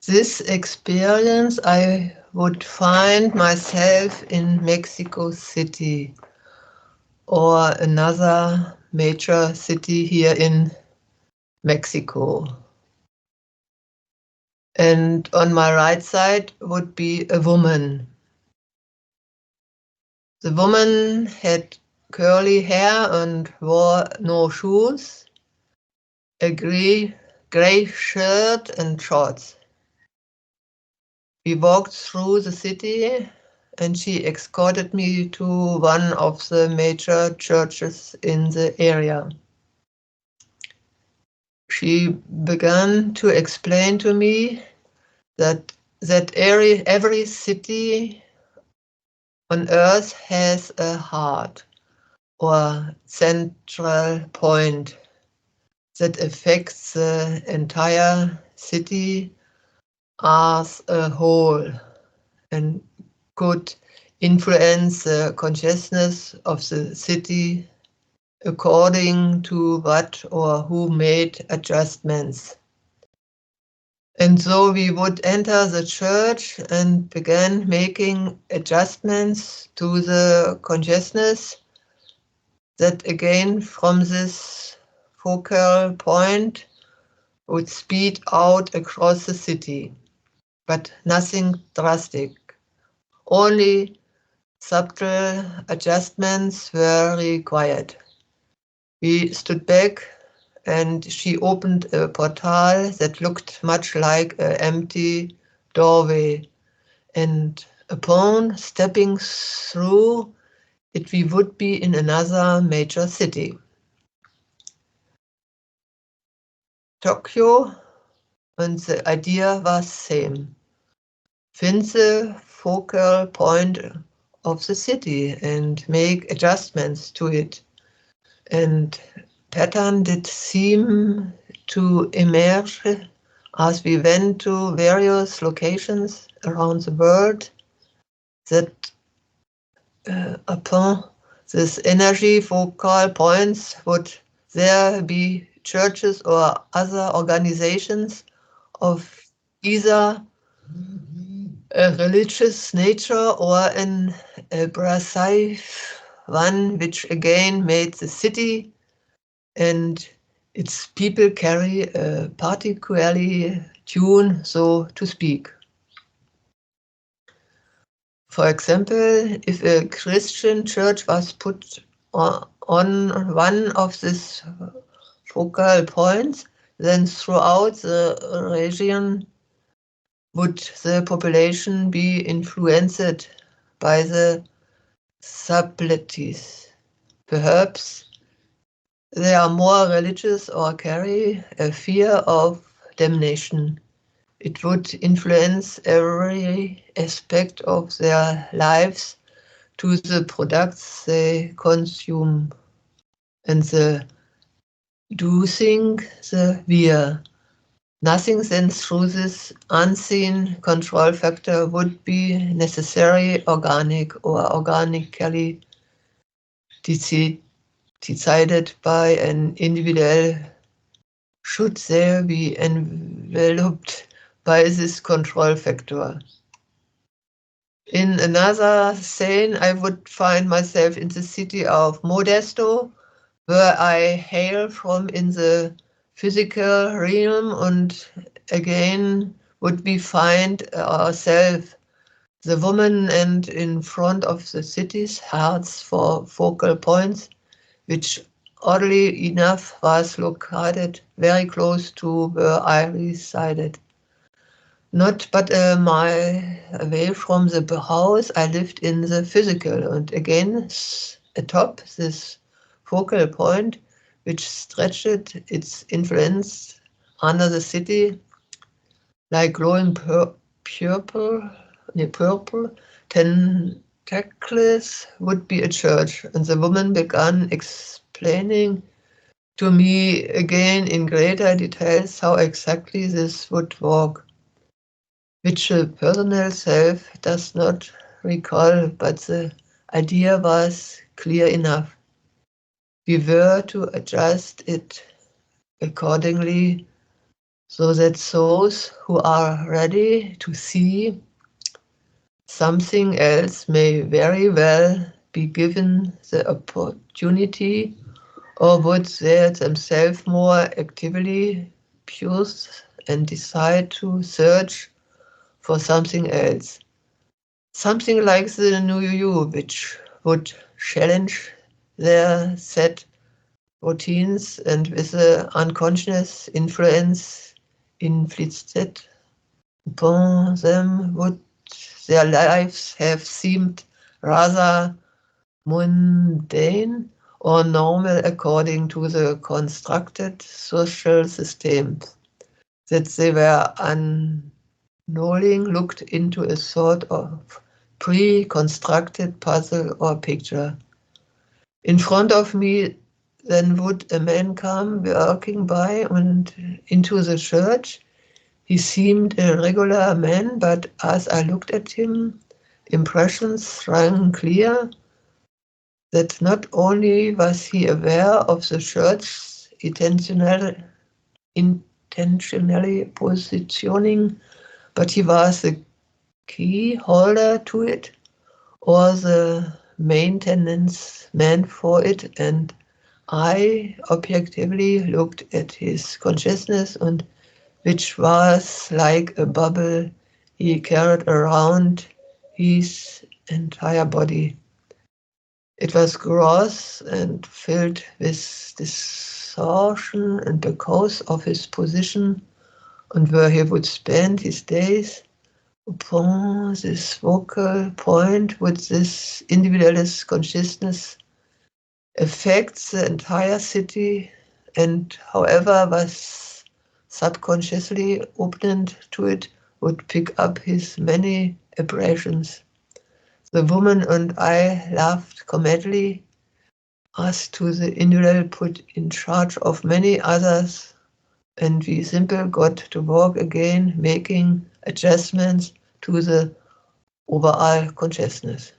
this experience, I would find myself in Mexico City or another major city here in Mexico. And on my right side would be a woman. The woman had curly hair and wore no shoes, a gray shirt and shorts. We walked through the city and she escorted me to one of the major churches in the area. She began to explain to me that every city on earth has a heart or central point that affects the entire city as a whole and could influence the consciousness of the city according to what or who made adjustments. And so we would enter the church and began making adjustments to the consciousness that again from this focal point would speed out across the city, but nothing drastic. Only subtle adjustments were required. We stood back and she opened a portal that looked much like an empty doorway. And upon stepping through it, we would be in another major city. Tokyo, and the idea was same. Find the focal point of the city and make adjustments to it. And pattern did seem to emerge as we went to various locations around the world that upon this energy focal points would there be churches or other organizations of either a religious nature or an abrasive one, which again made the city and its people carry a particularly tune, so to speak. For example, if a Christian church was put on one of these focal points, then throughout the region would the population be influenced by the subtleties. Perhaps they are more religious or carry a fear of damnation. It would influence every aspect of their lives to the products they consume. And the doing, the wir. Nothing then through this unseen control factor would be necessary organic or organically decided by an individual. Should there be enveloped by this control factor. In another scene, I would find myself in the city of Modesto, where I hail from in the physical realm, and again would we find ourselves, the woman, and in front of the city's hearts for focal points, which oddly enough was located very close to where I resided. Not but a mile away from the house I lived in the physical, and again atop this focal point, which stretched its influence under the city like glowing purple tentacles, would be a church. And the woman began explaining to me again in greater details how exactly this would work, which the personal self does not recall, but the idea was clear enough. We were to adjust it accordingly so that those who are ready to see something else may very well be given the opportunity, or would they themselves more actively choose and decide to search for something else. Something like the new you, which would challenge their set routines and with the unconscious influence inflicted upon them would their lives have seemed rather mundane or normal according to the constructed social systems that they were unknowing looked into a sort of pre-constructed puzzle or picture. In front of me then would a man come walking by and into the church. He seemed a regular man, but as I looked at him, impressions rang clear that not only was he aware of the church's intentionally positioning, but he was the key holder to it, or the maintenance man for it, and I objectively looked at his consciousness, and which was like a bubble he carried around his entire body. It was gross and filled with distortion, and because of his position and where he would spend his days, upon this focal point would this individualist consciousness affect the entire city, and however was subconsciously opened to it would pick up his many abrasions. The woman and I laughed comedically, us to the individual put in charge of many others, and we simply got to work again, making adjustments to the overall consciousness.